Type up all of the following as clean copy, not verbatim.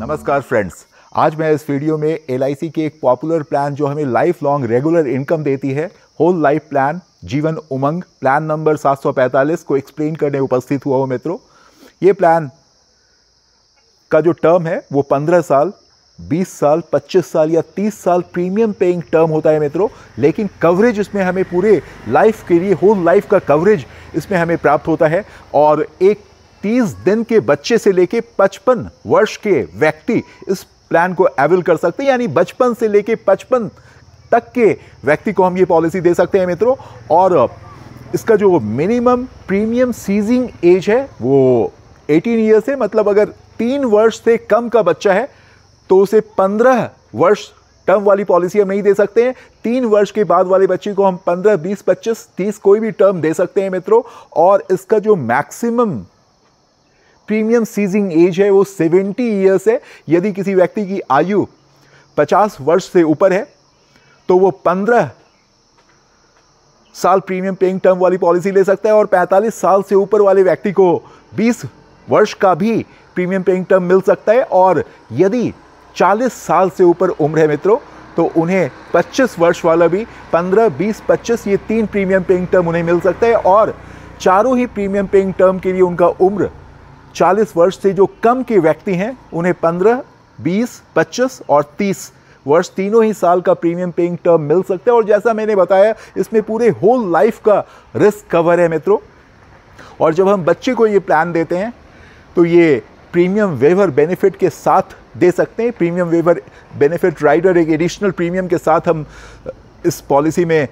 नमस्कार फ्रेंड्स, आज मैं इस वीडियो में LIC के एक पॉपुलर प्लान जो हमें लाइफ लॉन्ग रेगुलर इनकम देती है, whole life plan Jeevan Umang plan number 745 को एक्सप्लेन करने उपस्थित हुआ हूं मित्रों। ये प्लान का जो टर्म है वो 15 साल, 20 साल, 25 साल या 30 साल प्रीमियम पेइंग टर्म होता है मित्रों, लेकिन कवरेज इसमें हमें पूरे लाइफ के लिए होल लाइफ का कवरेज इसमें हमें प्राप्त होता है। और एक 30 दिन के बच्चे से लेके 55 वर्ष के व्यक्ति इस प्लान को अवेल कर सकते हैं, यानी बचपन से लेके 55 तक के व्यक्ति को हम ये पॉलिसी दे सकते हैं मित्रों। और इसका जो मिनिमम प्रीमियम सीजिंग एज है वो 18 ईयर्स है, मतलब अगर 3 वर्ष से कम का बच्चा है तो उसे 15 वर्ष टर्म वाली पॉलिसी हम नहीं दे सकते हैं। 3 वर्ष के बाद वाले बच्चे को हम 15, 20, 25, 30 कोई भी टर्म दे सकते हैं मित्रों। और इसका जो मैक्सिमम प्रीमियम सीजिंग एज है वो 70 ईयर्स है। यदि किसी व्यक्ति की आयु 50 वर्ष से ऊपर है तो वो 15 साल प्रीमियम पेइंग टर्म वाली पॉलिसी ले सकता है, और 45 साल से ऊपर वाले व्यक्ति को 20 वर्ष का भी प्रीमियम पेइंग टर्म मिल सकता है। और यदि 40 साल से ऊपर उम्र है मित्रों तो उन्हें 25 वर्ष वाला भी 15, 20, 25 ये 3 प्रीमियम पेइंग टर्म उन्हें मिल सकता है। और चारों ही प्रीमियम पेइंग टर्म के लिए उनका उम्र 40 वर्ष से जो कम के व्यक्ति हैं उन्हें 15, 20, 25 और 30 वर्ष तीनों ही साल का प्रीमियम पेइंग टर्म मिल सकता है। और जैसा मैंने बताया इसमें पूरे होल लाइफ का रिस्क कवर है मित्रों। और जब हम बच्चे को ये प्लान देते हैं तो ये प्रीमियम वेवर बेनिफिट के साथ दे सकते हैं। प्रीमियम वेवर बेनिफिट राइडर एक एडिशनल प्रीमियम के साथ हम इस पॉलिसी में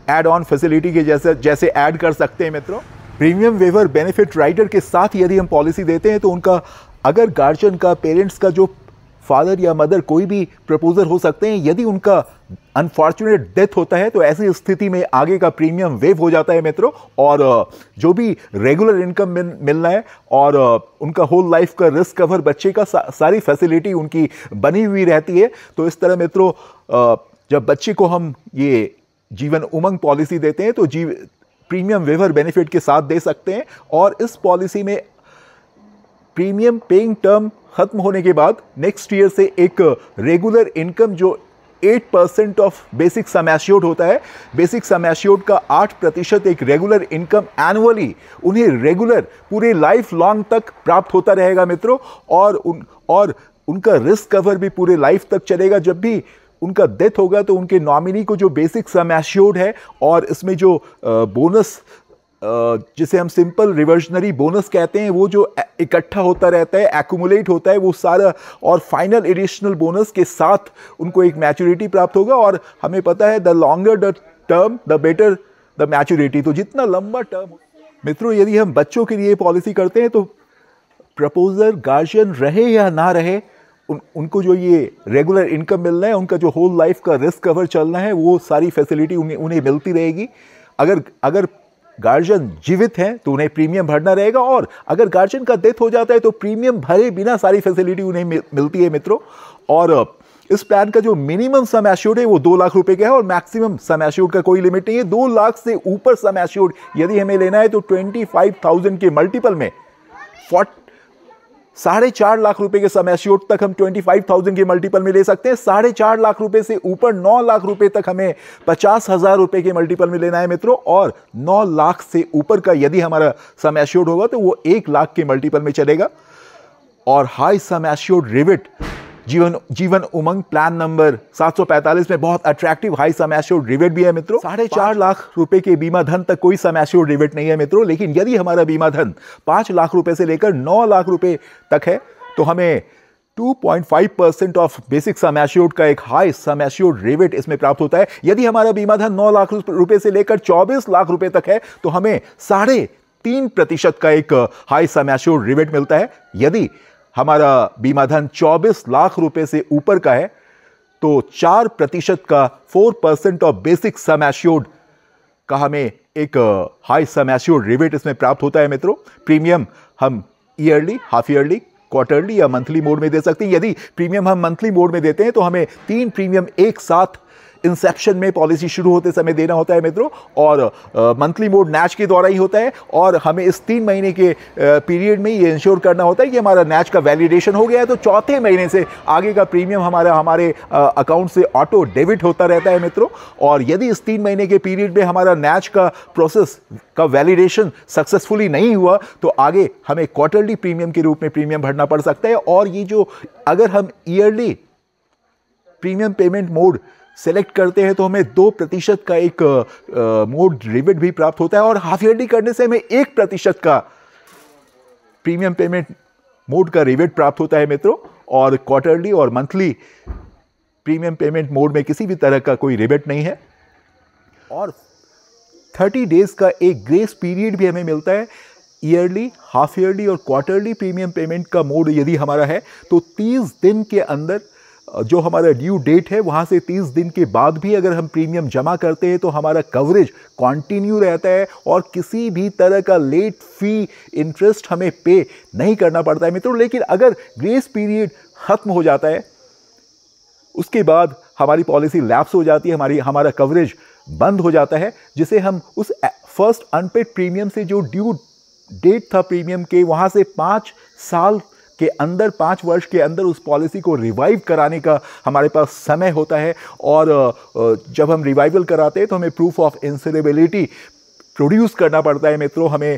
एड ऑन फैसिलिटी के जैसे ऐड कर सकते हैं मित्रों। प्रीमियम वेवर बेनिफिट राइडर के साथ यदि हम पॉलिसी देते हैं तो उनका अगर गार्जियन का, पेरेंट्स का जो फादर या मदर कोई भी प्रपोजर हो सकते हैं, यदि उनका अनफॉर्चुनेट डेथ होता है तो ऐसी स्थिति में आगे का प्रीमियम वेव हो जाता है मित्रों। और जो भी रेगुलर इनकम मिलना है और उनका होल लाइफ का रिस्क कवर, बच्चे का सारी फैसिलिटी उनकी बनी हुई रहती है। तो इस तरह मित्रों जब बच्चे को हम ये जीवन उमंग पॉलिसी देते हैं तो प्रीमियम वेवर बेनिफिट के साथ दे सकते हैं। और इस पॉलिसी में प्रीमियम पेइंग टर्म खत्म होने के बाद नेक्स्ट ईयर से एक रेगुलर इनकम जो 8% ऑफ बेसिक सम एश्योर्ड होता है, बेसिक सम एश्योर्ड का 8% एक रेगुलर इनकम एनुअली उन्हें रेगुलर पूरे लाइफ लॉन्ग तक प्राप्त होता रहेगा मित्रों। और उनका रिस्क कवर भी पूरे लाइफ तक चलेगा। जब भी उनका डेथ होगा तो उनके नॉमिनी को जो बेसिक सम एश्योर्ड है और इसमें जो बोनस जिसे हम सिंपल रिवर्जनरी बोनस कहते हैं वो जो इकट्ठा होता रहता है, एक्यूमुलेट होता है, वो सारा और फाइनल एडिशनल बोनस के साथ उनको एक मैच्योरिटी प्राप्त होगा। और हमें पता है the longer the term the better the maturity. तो जितना लंबा टर्म मित्रों, यदि हम बच्चों के लिए पॉलिसी करते हैं तो प्रपोजर गार्जियन रहे या ना रहे, उनको जो ये रेगुलर इनकम मिलना है, उनका जो होल लाइफ का रिस्क कवर चलना है, वो सारी फैसिलिटी उन्हें मिलती रहेगी। अगर गार्जियन जीवित हैं तो उन्हें प्रीमियम भरना रहेगा, और अगर गार्जियन का डेथ हो जाता है तो प्रीमियम भरे बिना सारी फैसिलिटी उन्हें मिलती है मित्रों। और इस प्लान का जो मिनिमम सम एश्योर्ड है वो 2 लाख रुपए का है, और मैक्सिमम सम एश्योर्ड का कोई लिमिट नहीं है। 2 लाख से ऊपर सम एश्योर्ड यदि हमें लेना है तो 25,000 के मल्टीपल में 4.5 लाख रुपए के सम एश्योर्ड तक हम 25,000 के मल्टीपल में ले सकते हैं। 4.5 लाख रुपए से ऊपर 9 लाख रुपए तक हमें 50,000 रुपए के मल्टीपल में लेना है मित्रों। और 9 लाख से ऊपर का यदि हमारा सम एश्योर्ड होगा तो वो 1 लाख के मल्टीपल में चलेगा। और high sum assured rivet Jeevan Umang plan number 745 में बहुत attractive high sum assured rivet भी है मित्रों। 4.5 लाख रुपए के बीमा धन तक कोई सम एश्योर्ड रिवेट नहीं है मित्रों, लेकिन यदि हमारा बीमा धन 5 लाख रुपए से लेकर 9 लाख रुपए तक है तो हमें 2.5% ऑफ बेसिक सम एश्योर्ड का एक हाई सम एश्योर्ड रिवेट इसमें प्राप्त होता है। यदि हमारा बीमा धन 9 लाख रुपए से लेकर 24 लाख रुपए तक है तो हमें 3.5% का एक हाई सम एश्योर्ड रिवेट मिलता है। यदि हमारा बीमा धन 24 लाख रुपए से ऊपर का है तो 4% का 4% ऑफ बेसिक सम एश्योर्ड का हमें एक हाई सम एश्योर्ड रिवेट इसमें प्राप्त होता है मित्रों। प्रीमियम हम ईयरली, हाफ ईयरली, क्वार्टरली या मंथली मोड में दे सकते हैं। यदि प्रीमियम हम मंथली मोड में देते हैं तो हमें 3 प्रीमियम एक साथ इंसेप्शन में पॉलिसी शुरू होते समय देना होता है मित्रों, और मंथली मोड नैच के द्वारा ही होता है। और हमें इस 3 महीने के पीरियड में ये इंश्योर करना होता है कि हमारा नैच का वैलिडेशन हो गया है, तो चौथे महीने से आगे का प्रीमियम हमारे अकाउंट से ऑटो डेबिट होता रहता है मित्रों। और यदि इस 3 महीने के पीरियड में हमारा नैच का प्रोसेस का वैलिडेशन सक्सेसफुली नहीं हुआ तो आगे हमें क्वार्टरली प्रीमियम के रूप में प्रीमियम भरना पड़ सकता है। और ये जो अगर हम yearly premium payment mode select करते हैं तो हमें 2% का एक मोड रिबेट भी प्राप्त होता है, और हाफ ईयरली करने से हमें 1% का प्रीमियम पेमेंट मोड का रिबेट प्राप्त होता है मित्रों। और क्वार्टरली और मंथली प्रीमियम पेमेंट मोड में किसी भी तरह का कोई रिबेट नहीं है। और 30 डेज का एक ग्रेस पीरियड भी हमें मिलता है। ईयरली, हाफ ईयरली और क्वार्टरली प्रीमियम पेमेंट का मोड यदि हमारा है तो 30 दिन के अंदर जो हमारा ड्यू डेट है वहाँ से 30 दिन के बाद भी अगर हम प्रीमियम जमा करते हैं तो हमारा कवरेज कंटिन्यू रहता है और किसी भी तरह का लेट फी इंटरेस्ट हमें पे नहीं करना पड़ता है मित्रों। लेकिन अगर ग्रेस पीरियड खत्म हो जाता है उसके बाद हमारी पॉलिसी लैप्स हो जाती है, हमारा कवरेज बंद हो जाता है, जिसे हम उस फर्स्ट अनपेड प्रीमियम से जो ड्यू डेट था प्रीमियम के वहाँ से 5 साल के अंदर, 5 वर्ष के अंदर उस पॉलिसी को रिवाइव कराने का हमारे पास समय होता है। और जब हम रिवाइवल कराते हैं तो हमें प्रूफ ऑफ इंश्योरेबिलिटी प्रोड्यूस करना पड़ता है मित्रों। हमें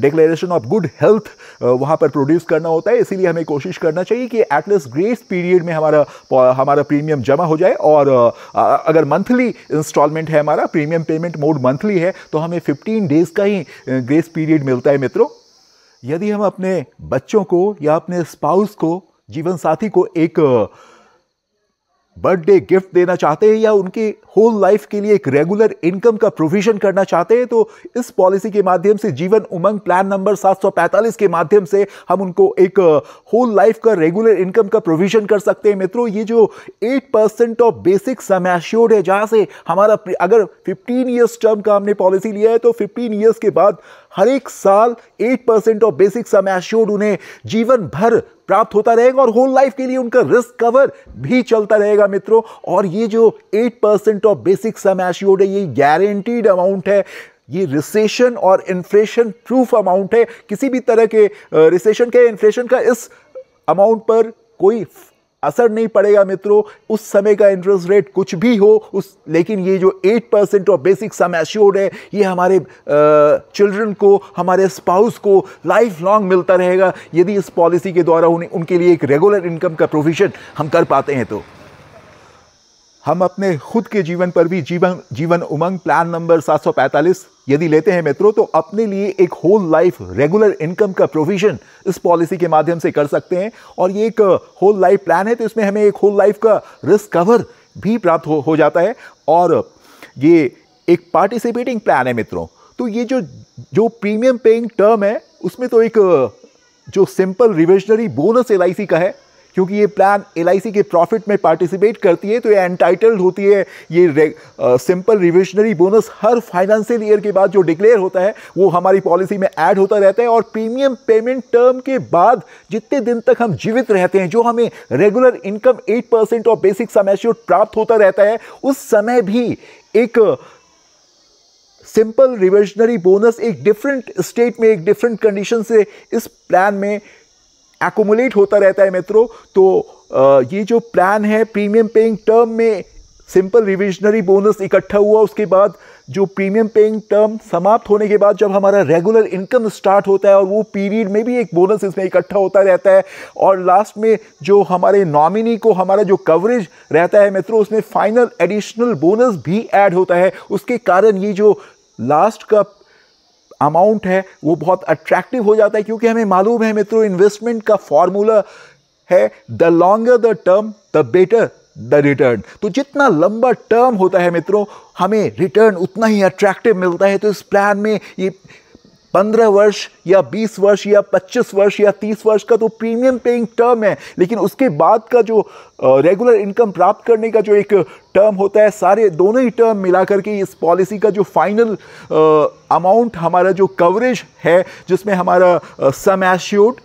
डिक्लेरेशन ऑफ गुड हेल्थ वहाँ पर प्रोड्यूस करना होता है। इसीलिए हमें कोशिश करना चाहिए कि एटलीस्ट ग्रेस पीरियड में हमारा प्रीमियम जमा हो जाए। और अगर मंथली इंस्टॉलमेंट है, हमारा प्रीमियम पेमेंट मोड मंथली है, तो हमें 15 डेज का ही ग्रेस पीरियड मिलता है मित्रों। यदि हम अपने बच्चों को या अपने स्पाउस को, जीवन साथी को एक बर्थडे गिफ्ट देना चाहते हैं या उनके होल लाइफ के लिए एक रेगुलर इनकम का प्रोविजन करना चाहते हैं तो इस पॉलिसी के माध्यम से, जीवन उमंग प्लान नंबर 745 के माध्यम से हम उनको एक होल लाइफ का रेगुलर इनकम का प्रोविजन कर सकते हैं मित्रों। ये जो 8% ऑफ बेसिक सम एश्योर्ड है, जहां से हमारा अगर 15 ईयर्स टर्म का हमने पॉलिसी लिया है तो 15 ईयर्स के बाद हर एक साल 8% ऑफ बेसिक सम एश्योर्ड उन्हें जीवन भर प्राप्त होता रहेगा और होल लाइफ के लिए उनका रिस्क कवर भी चलता रहेगा मित्रों। और ये जो 8% ऑफ बेसिक सम एश्योर्ड है, ये गारंटीड अमाउंट है, ये रिसेशन और इन्फ्लेशन प्रूफ अमाउंट है। किसी भी तरह के रिसेशन के, इन्फ्लेशन का इस अमाउंट पर कोई असर नहीं पड़ेगा मित्रों। उस समय का इंटरेस्ट रेट कुछ भी हो, लेकिन ये जो 8% ऑफ बेसिक सम एश्योर्ड है, ये हमारे चिल्ड्रन को, हमारे स्पाउस को लाइफ लॉन्ग मिलता रहेगा यदि इस पॉलिसी के द्वारा उनके लिए एक रेगुलर इनकम का प्रोविजन हम कर पाते हैं। तो हम अपने खुद के जीवन पर भी जीवन उमंग प्लान नंबर 745 यदि लेते हैं मित्रों तो अपने लिए एक होल लाइफ रेगुलर इनकम का प्रोविजन इस पॉलिसी के माध्यम से कर सकते हैं। और ये एक होल लाइफ प्लान है तो इसमें हमें एक होल लाइफ का रिस्क कवर भी प्राप्त हो जाता है। और ये एक पार्टिसिपेटिंग प्लान है मित्रों। तो ये जो प्रीमियम पेइंग टर्म है उसमें तो एक जो सिंपल रिविजनरी बोनस LIC का है, क्योंकि ये प्लान LIC के प्रॉफिट में पार्टिसिपेट करती है तो ये एंटाइटल्ड होती है। ये सिंपल रिविजनरी बोनस हर फाइनेंशियल ईयर के बाद जो डिक्लेयर होता है वो हमारी पॉलिसी में ऐड होता रहता है। और प्रीमियम पेमेंट टर्म के बाद जितने दिन तक हम जीवित रहते हैं, जो हमें regular income 8% of basic sum assured प्राप्त होता रहता है, उस समय भी एक सिंपल रिविजनरी बोनस एक डिफरेंट स्टेट में, एक डिफरेंट कंडीशन से इस प्लान में एक्युमुलेट होता रहता है मित्रों। तो ये जो प्लान है, प्रीमियम पेइंग टर्म में सिंपल रिविजनरी बोनस इकट्ठा हुआ, उसके बाद जो प्रीमियम पेइंग टर्म समाप्त होने के बाद जब हमारा रेगुलर इनकम स्टार्ट होता है और वो पीरियड में भी एक बोनस इसमें इकट्ठा होता रहता है। और लास्ट में जो हमारे नॉमिनी को हमारा जो कवरेज रहता है मित्रों, उसमें फाइनल एडिशनल बोनस भी ऐड होता है। उसके कारण ये जो लास्ट का अमाउंट है वो बहुत अट्रैक्टिव हो जाता है, क्योंकि हमें मालूम है मित्रों इन्वेस्टमेंट का फॉर्मूला है the longer the term the better the return. तो जितना लंबा टर्म होता है मित्रों हमें रिटर्न उतना ही अट्रैक्टिव मिलता है। तो इस प्लान में ये 15 वर्ष या 20 वर्ष या 25 वर्ष या 30 वर्ष का तो प्रीमियम पेइंग टर्म है, लेकिन उसके बाद का जो रेगुलर इनकम प्राप्त करने का जो एक टर्म होता है, सारे दोनों ही टर्म मिला करके इस पॉलिसी का जो फाइनल अमाउंट, हमारा जो कवरेज है, जिसमें हमारा sum assured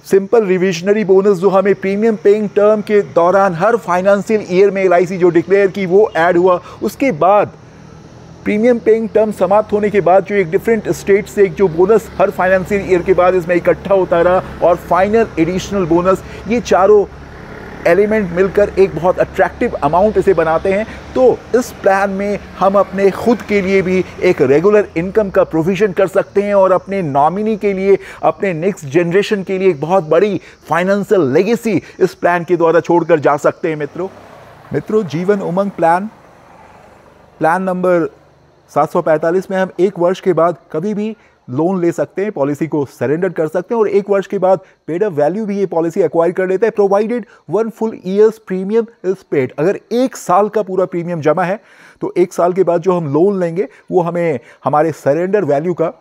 simple revisionary bonus जो हमें प्रीमियम पेइंग टर्म के दौरान हर फाइनेंशियल ईयर में एलआईसी जो डिक्लेयर की वो ऐड हुआ। उसके बाद प्रीमियम पेइंग टर्म समाप्त होने के बाद जो एक डिफरेंट स्टेट से एक जो बोनस हर फाइनेंशियल ईयर के बाद इसमें इकट्ठा होता रहा और फाइनल एडिशनल बोनस, ये चारों एलिमेंट मिलकर एक बहुत अट्रैक्टिव अमाउंट इसे बनाते हैं। तो इस प्लान में हम अपने खुद के लिए भी एक रेगुलर इनकम का प्रोविज़न कर सकते हैं और अपने नॉमिनी के लिए, अपने नेक्स्ट जनरेशन के लिए एक बहुत बड़ी फाइनेंशियल लेगेसी इस प्लान के द्वारा छोड़कर जा सकते हैं। मित्रों, जीवन उमंग प्लान नंबर 745 में हम 1 वर्ष के बाद कभी भी लोन ले सकते हैं, पॉलिसी को सरेंडर कर सकते हैं और 1 वर्ष के बाद पेड अप वैल्यू भी ये पॉलिसी एक्वायर कर लेता है, provided 1 full years premium is paid. अगर 1 साल का पूरा प्रीमियम जमा है तो 1 साल के बाद जो हम लोन लेंगे वो हमें हमारे सरेंडर वैल्यू का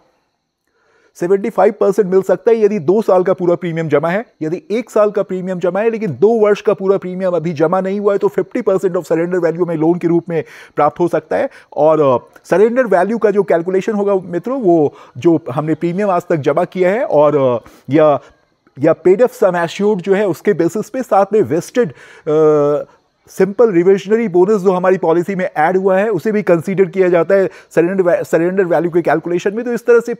75% मिल सकता है यदि 2 साल का पूरा प्रीमियम जमा है। यदि 1 साल का प्रीमियम जमा है लेकिन 2 वर्ष का पूरा प्रीमियम अभी जमा नहीं हुआ है तो 50% ऑफ सरेंडर वैल्यू में लोन के रूप में प्राप्त हो सकता है। और सरेंडर वैल्यू का जो कैलकुलेशन होगा मित्रों, वो जो हमने प्रीमियम आज तक जमा किया है और या पेड अप सम एश्योर्ड जो है उसके बेसिस पे, साथ में वेस्टेड सिंपल रिविजनरी बोनस जो हमारी पॉलिसी में ऐड हुआ है उसे भी कंसीडर किया जाता है सरेंडर वैल्यू के कैलकुलेशन में। तो इस तरह से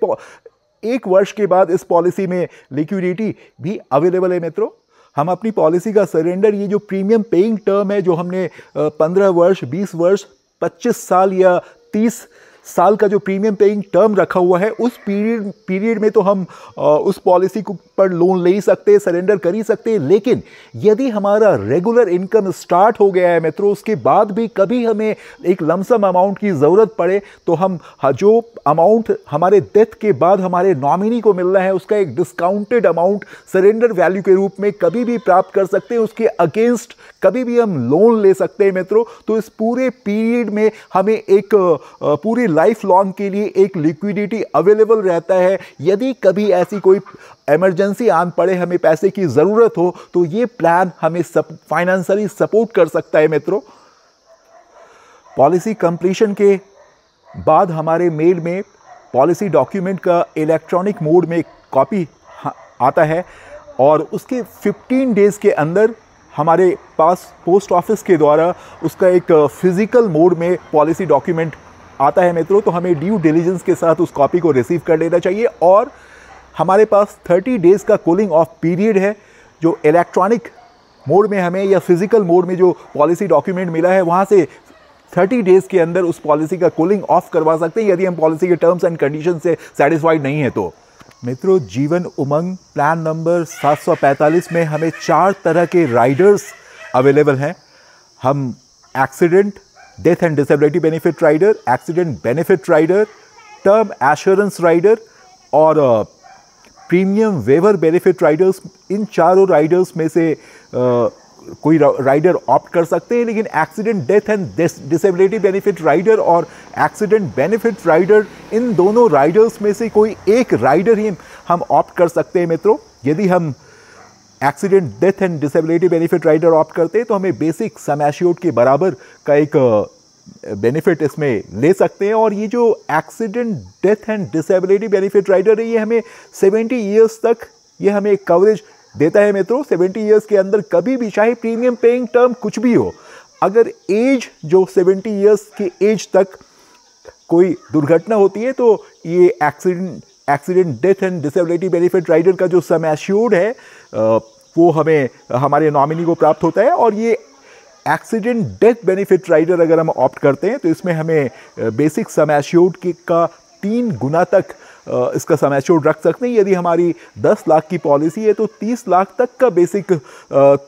1 वर्ष के बाद इस पॉलिसी में लिक्विडिटी भी अवेलेबल है। मित्रों, हम अपनी पॉलिसी का सरेंडर, ये जो प्रीमियम पेइंग टर्म है जो हमने 15 वर्ष, 20 वर्ष, 25 साल या 30 साल का जो प्रीमियम पेइंग टर्म रखा हुआ है, उस पीरियड में तो हम उस पॉलिसी को पर लोन ले ही सकते हैं, सरेंडर कर ही सकते हैं। लेकिन यदि हमारा रेगुलर इनकम स्टार्ट हो गया है मित्रों, उसके बाद भी कभी हमें एक लमसम अमाउंट की ज़रूरत पड़े तो हम जो अमाउंट हमारे डेथ के बाद हमारे नॉमिनी को मिल रहा है उसका एक डिस्काउंटेड अमाउंट सरेंडर वैल्यू के रूप में कभी भी प्राप्त कर सकते हैं। उसके अगेंस्ट कभी भी हम लोन ले सकते हैं मित्रों। तो इस पूरे पीरियड में हमें एक पूरी लाइफ लॉन्ग के लिए एक लिक्विडिटी अवेलेबल रहता है। यदि कभी ऐसी कोई इमरजेंसी आन पड़े, हमें पैसे की ज़रूरत हो, तो ये प्लान हमें फाइनेंशियली सपोर्ट कर सकता है। मित्रों, पॉलिसी कंप्लीशन के बाद हमारे मेल में पॉलिसी डॉक्यूमेंट का इलेक्ट्रॉनिक मोड में कॉपी आता है और उसके 15 डेज़ के अंदर हमारे पास पोस्ट ऑफिस के द्वारा उसका एक फिजिकल मोड में पॉलिसी डॉक्यूमेंट आता है। मित्रों, तो हमें ड्यू डिलीजेंस के साथ उस कॉपी को रिसीव कर लेना चाहिए और हमारे पास 30 डेज़ का कूलिंग ऑफ पीरियड है। जो इलेक्ट्रॉनिक मोड में हमें या फिजिकल मोड में जो पॉलिसी डॉक्यूमेंट मिला है वहाँ से 30 डेज़ के अंदर उस पॉलिसी का कूलिंग ऑफ करवा सकते हैं यदि हम पॉलिसी के टर्म्स एंड कंडीशन से सेटिस्फाइड नहीं है तो। मित्रों, जीवन उमंग प्लान नंबर 745 में हमें 4 तरह के राइडर्स अवेलेबल हैं। हम accident, death and disability benefit rider, accident benefit rider, term assurance rider और प्रीमियम वेवर बेनिफिट राइडर्स, इन चारों राइडर्स में से कोई राइडर ऑप्ट कर सकते हैं। लेकिन accident, death and disability benefit rider और एक्सीडेंट बेनिफिट राइडर, इन दोनों राइडर्स में से कोई एक राइडर ही हम ऑप्ट कर सकते हैं। मित्रों, यदि हम accident, death and disability benefit rider opt करते हैं तो हमें बेसिक सम एश्योर्ड के बराबर का एक बेनिफिट इसमें ले सकते हैं। और ये जो accident, death and disability benefit rider है, ये हमें 70 ईयर्स तक ये हमें कवरेज देता है। मित्रों, 70 ईयर्स के अंदर कभी भी, चाहे प्रीमियम पेइंग टर्म कुछ भी हो, अगर एज जो 70 ईयर्स के एज तक कोई दुर्घटना होती है तो ये accident, death and disability benefit rider का जो सम एश्योर्ड है वो हमें हमारे नॉमिनी को प्राप्त होता है। और ये एक्सीडेंट डेथ बेनिफिट राइडर अगर हम ऑप्ट करते हैं तो इसमें हमें बेसिक सम एश्योर्ड का 3 गुना तक इसका सम एश्योर्ड रख सकते हैं। यदि हमारी 10 लाख की पॉलिसी है तो 30 लाख तक का बेसिक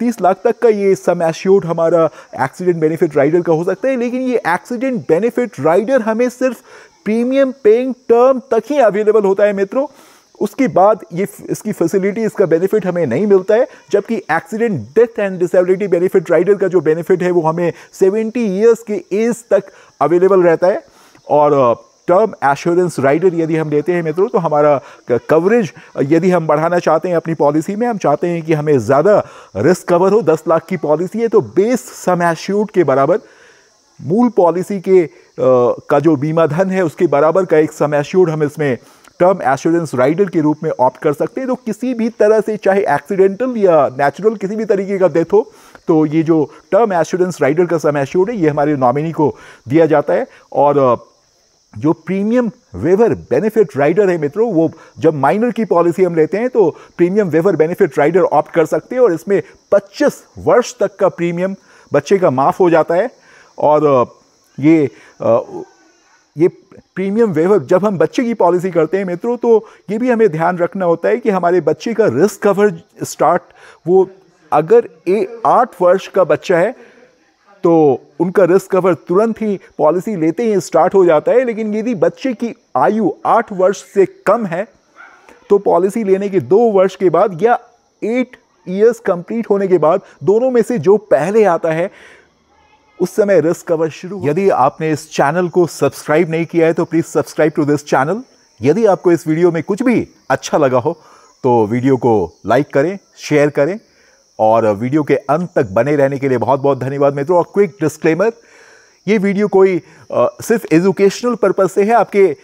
30 लाख तक का ये सम एश्योर्ड हमारा एक्सीडेंट बेनिफिट राइडर का हो सकता है। लेकिन ये एक्सीडेंट बेनिफिट राइडर हमें सिर्फ प्रीमियम पेइंग टर्म तक ही अवेलेबल होता है। मित्रों, उसके बाद ये इसकी फैसिलिटी, इसका बेनिफिट हमें नहीं मिलता है। जबकि accident, death and disability benefit rider का जो बेनिफिट है वो हमें 70 ईयर्स के एज तक अवेलेबल रहता है। और टर्म एश्योरेंस राइडर यदि हम लेते हैं मित्रों तो हमारा कवरेज यदि हम बढ़ाना चाहते हैं अपनी पॉलिसी में, हम चाहते हैं कि हमें ज़्यादा रिस्क कवर हो, 10 लाख की पॉलिसी है तो बेस सम एश्योर्ड के बराबर, मूल पॉलिसी के का जो बीमा धन है उसके बराबर का एक सम एश्योर्ड हम इसमें टर्म एश्योरेंस राइडर के रूप में ऑप्ट कर सकते हैं। तो किसी भी तरह से, चाहे एक्सीडेंटल या नेचुरल किसी भी तरीके का डेथ हो, तो ये जो टर्म एश्योरेंस राइडर का सम एश्योर्ड है ये हमारे नॉमिनी को दिया जाता है। और जो प्रीमियम वेवर बेनिफिट राइडर है मित्रों, वो जब माइनर की पॉलिसी हम लेते हैं तो premium waiver benefit rider opt कर सकते हैं और इसमें 25 वर्ष तक का प्रीमियम बच्चे का माफ हो जाता है। और ये प्रीमियम वेवर जब हम बच्चे की पॉलिसी करते हैं मित्रों, तो ये भी हमें ध्यान रखना होता है कि हमारे बच्चे का रिस्क कवर स्टार्ट, वो अगर 8 वर्ष का बच्चा है तो उनका रिस्क कवर तुरंत ही पॉलिसी लेते ही स्टार्ट हो जाता है। लेकिन यदि बच्चे की आयु 8 वर्ष से कम है तो पॉलिसी लेने के 2 वर्ष के बाद या 8 इयर्स कंप्लीट होने के बाद, दोनों में से जो पहले आता है उस समय रिस्क कवर शुरू। यदि आपने इस चैनल को सब्सक्राइब नहीं किया है तो please subscribe to this channel. यदि आपको इस वीडियो में कुछ भी अच्छा लगा हो तो वीडियो को लाइक करें, शेयर करें और वीडियो के अंत तक बने रहने के लिए बहुत बहुत धन्यवाद मित्रों। और क्विक डिस्क्लेमर, ये वीडियो कोई सिर्फ एजुकेशनल पर्पज से है, आपके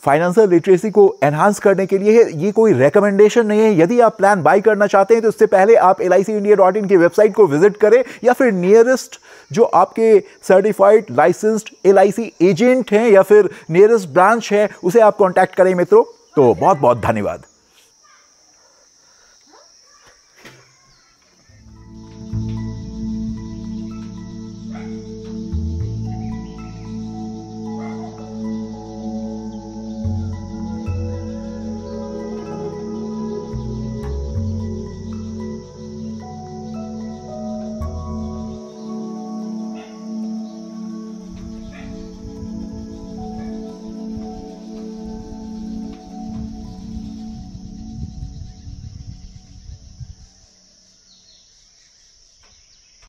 फाइनेंशियल लिटरेसी को एनहांस करने के लिए है, ये कोई रिकमेंडेशन नहीं है। यदि आप प्लान बाय करना चाहते हैं तो उससे पहले आप LICindia.in की वेबसाइट को विजिट करें या फिर नियरेस्ट जो आपके सर्टिफाइड लाइसेंस्ड LIC एजेंट हैं या फिर नियरेस्ट ब्रांच है उसे आप कांटेक्ट करें मित्रों। तो बहुत बहुत धन्यवाद।